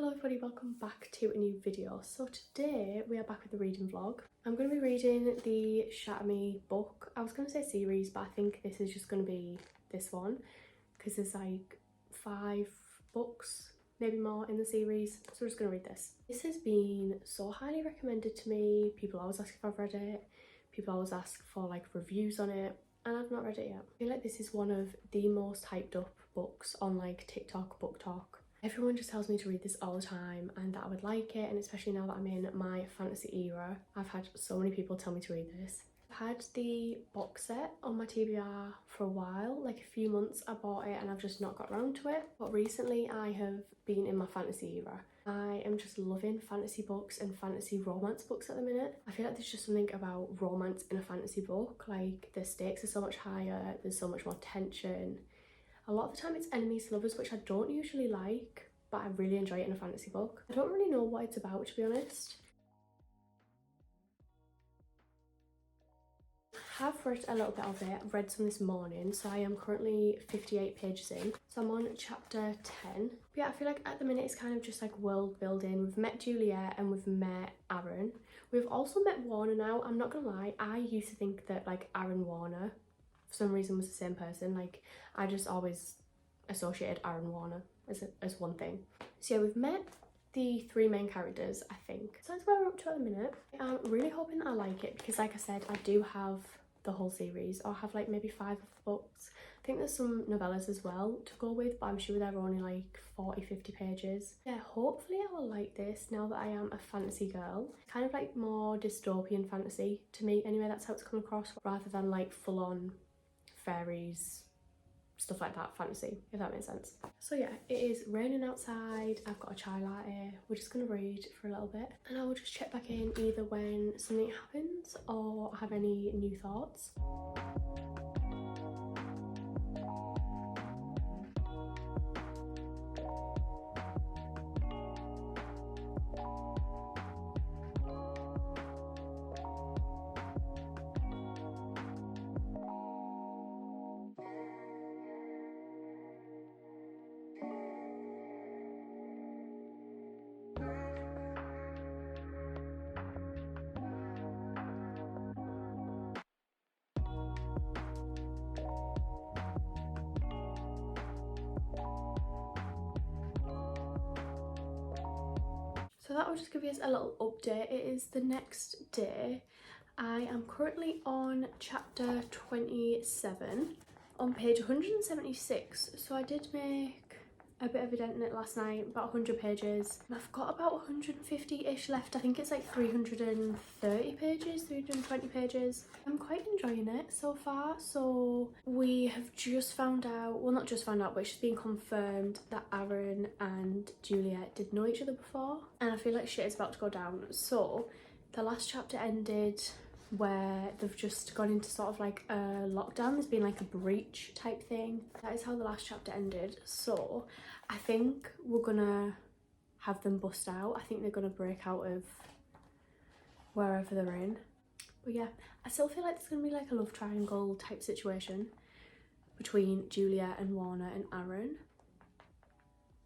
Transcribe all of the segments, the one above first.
Hello everybody, welcome back to a new video. So today we are back with the reading vlog. I'm going to be reading the Shatter book. I was going to say series, but I think this is just going to be this one because there's like 5 books, maybe more in the series. So we're just going to read this. This has been so highly recommended to me. People always ask if I've read it. People always ask for like reviews on it, and I've not read it yet. I feel like this is one of the most hyped up books on like TikTok, book talk. Everyone just tells me to read this all the time and that I would like it, and especially now that I'm in my fantasy era, I've had so many people tell me to read this. I've had the box set on my TBR for a while, like a few months I bought it and I've just not got around to it. But recently I have been in my fantasy era. I am just loving fantasy books and fantasy romance books at the minute. I feel like there's just something about romance in a fantasy book, like the stakes are so much higher, there's so much more tension. A lot of the time it's enemies to lovers, which I don't usually like, but I really enjoy it in a fantasy book. I don't really know what it's about, to be honest. I have read a little bit of it. I've read some this morning, so I am currently 58 pages in. So I'm on chapter 10. But yeah, I feel like at the minute it's kind of just like world building. We've met Juliet and we've met Aaron. We've also met Warner now. I'm not gonna lie, I used to think that like Aaron Warner for some reason was the same person. Like I just always associated Aaron Warner as one thing. So yeah, we've met the 3 main characters, I think. So that's where we're up to at the minute. I'm really hoping that I like it because like I said, I do have the whole series, or have like maybe 5 of the books. I think there's some novellas as well to go with, but I'm sure they're only like 40-50 pages. Yeah, hopefully I will like this now that I am a fantasy girl. Kind of like more dystopian fantasy to me anyway, that's how it's come across, rather than like full-on fairies, stuff like that fantasy, if that makes sense. So yeah, it is raining outside. I've got a chai latte. We're just gonna read for a little bit and I will just check back in either when something happens or have any new thoughts. So that will just give you a little update. It is the next day. I am currently on chapter 27 on page 176. So I did make a bit of a dent in it last night, about 100 pages. I've got about 150-ish left. I think it's like 330 pages, 320 pages. I'm quite enjoying it so far. So we have just found out, well not just found out, but it's just been confirmed that Aaron and Juliet did know each other before. And I feel like shit is about to go down. So the last chapter ended where they've just gone into sort of like a lockdown. There's been like a breach type thing. That is how the last chapter ended. So I think we're gonna have them bust out. I think they're gonna break out of wherever they're in. But yeah, I still feel like there's gonna be like a love triangle type situation between Julia and Warner and Aaron.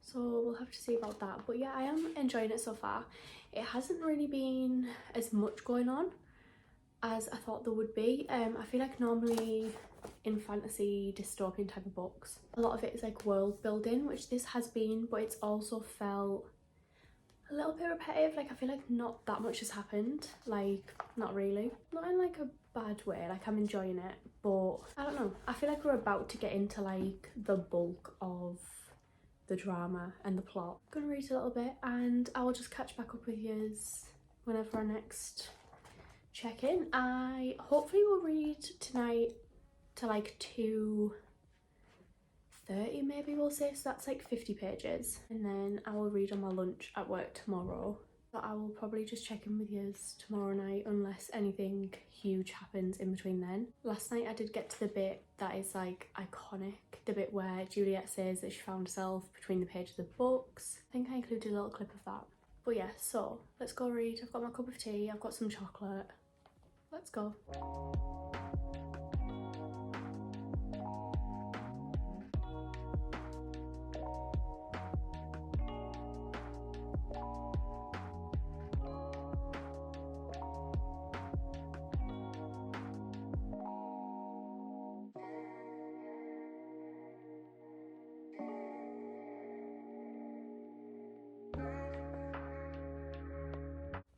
So we'll have to see about that. But yeah, I am enjoying it so far. It hasn't really been as much going on as I thought there would be. I feel like normally in fantasy dystopian type of books, a lot of it is like world building, which this has been, but it's also felt a little bit repetitive. Like I feel like not that much has happened, like not really, not in like a bad way. Like I'm enjoying it, but I don't know, I feel like we're about to get into like the bulk of the drama and the plot. I'm gonna read a little bit and I will just catch back up with you whenever our next check in. I hopefully will read tonight to like 2:30 maybe, we'll say, so that's like 50 pages, and then I will read on my lunch at work tomorrow. But I will probably just check in with you tomorrow night unless anything huge happens in between then. Last night I did get to the bit that is like iconic, the bit where Juliet says that she found herself between the pages of books. I think I included a little clip of that. But yeah, so let's go read. I've got my cup of tea, I've got some chocolate. Let's go.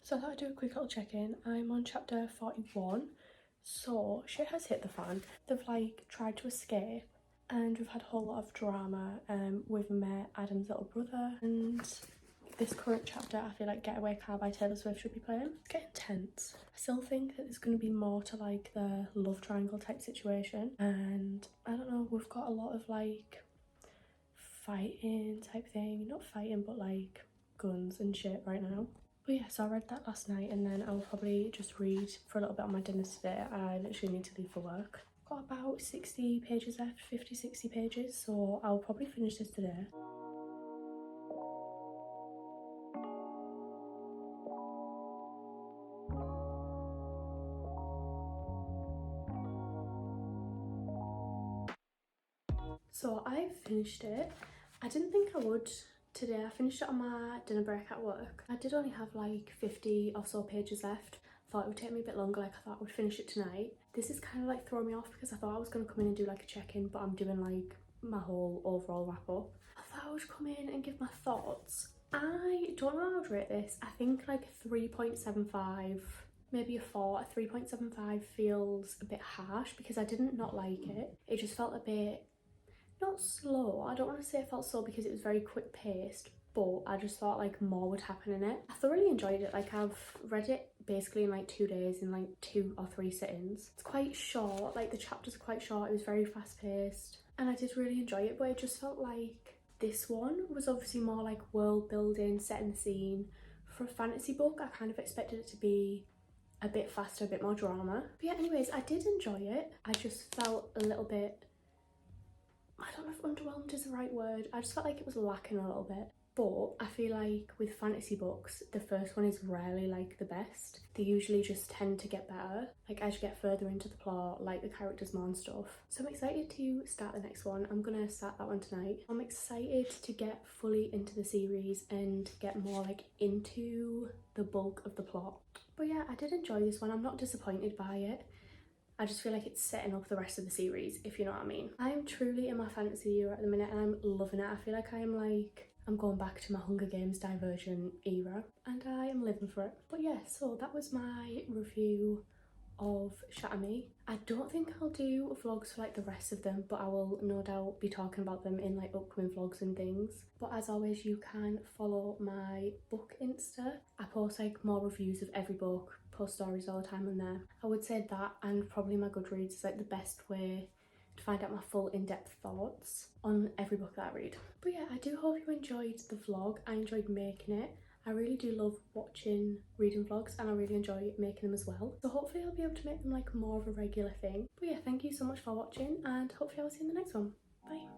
So I thought I'd do a quick little check-in. I'm on chapter 41. So shit has hit the fan. They've like tried to escape and we've had a whole lot of drama with met Adam's little brother, and this current chapter I feel like Getaway Car by Taylor Swift should be playing. It's getting tense. I still think that there's going to be more to like the love triangle type situation, and I don't know, we've got a lot of like fighting type thing, not fighting but like guns and shit right now. But yeah, so I read that last night and then I'll probably just read for a little bit on my dinner today. I literally need to leave for work. Got about 60 pages left, 50-60 pages, so I'll probably finish this today. So I finished it. I didn't think I would today. I finished it on my dinner break at work. I did only have like 50 or so pages left. Thought it would take me a bit longer, like I thought I would finish it tonight. This is kind of like throwing me off because I thought I was going to come in and do like a check-in, but I'm doing like my whole overall wrap up. I thought I would come in and give my thoughts. I don't know how I'd rate this. I think like 3.75, maybe a 4. A 3.75 feels a bit harsh because I didn't not like it. It just felt a bit, not slow. I don't want to say it felt slow because it was very quick paced, but I just thought like more would happen in it. I thoroughly enjoyed it. Like I've read it basically in like 2 days in like 2 or 3 sittings. It's quite short, like the chapters are quite short. It was very fast paced and I did really enjoy it, but it just felt like this one was obviously more like world building, setting the scene. For a fantasy book, I kind of expected it to be a bit faster, a bit more drama. But yeah, anyways, I did enjoy it. I just felt a little bit, I don't know if underwhelmed is the right word. I just felt like it was lacking a little bit. But I feel like with fantasy books, the first one is rarely like the best. They usually just tend to get better, like as you get further into the plot, like the characters more and stuff. So I'm excited to start the next one. I'm gonna start that one tonight. I'm excited to get fully into the series and get more like into the bulk of the plot. But yeah, I did enjoy this one. I'm not disappointed by it. I just feel like it's setting up the rest of the series, if you know what I mean. I am truly in my fantasy era at the minute and I'm loving it. I feel like I'm going back to my Hunger Games Divergent era and I am living for it. But yeah, so that was my review of Shatter. I don't think I'll do vlogs for like the rest of them, but I will no doubt be talking about them in like upcoming vlogs and things. But as always, you can follow my book Insta. I post like more reviews of every book, post stories all the time on there. I would say that and probably my Goodreads is like the best way to find out my full in-depth thoughts on every book that I read. But yeah, I do hope you enjoyed the vlog. I enjoyed making it. I really do love watching reading vlogs and I really enjoy making them as well. So hopefully I'll be able to make them like more of a regular thing. But yeah, thank you so much for watching and hopefully I'll see you in the next one. Bye.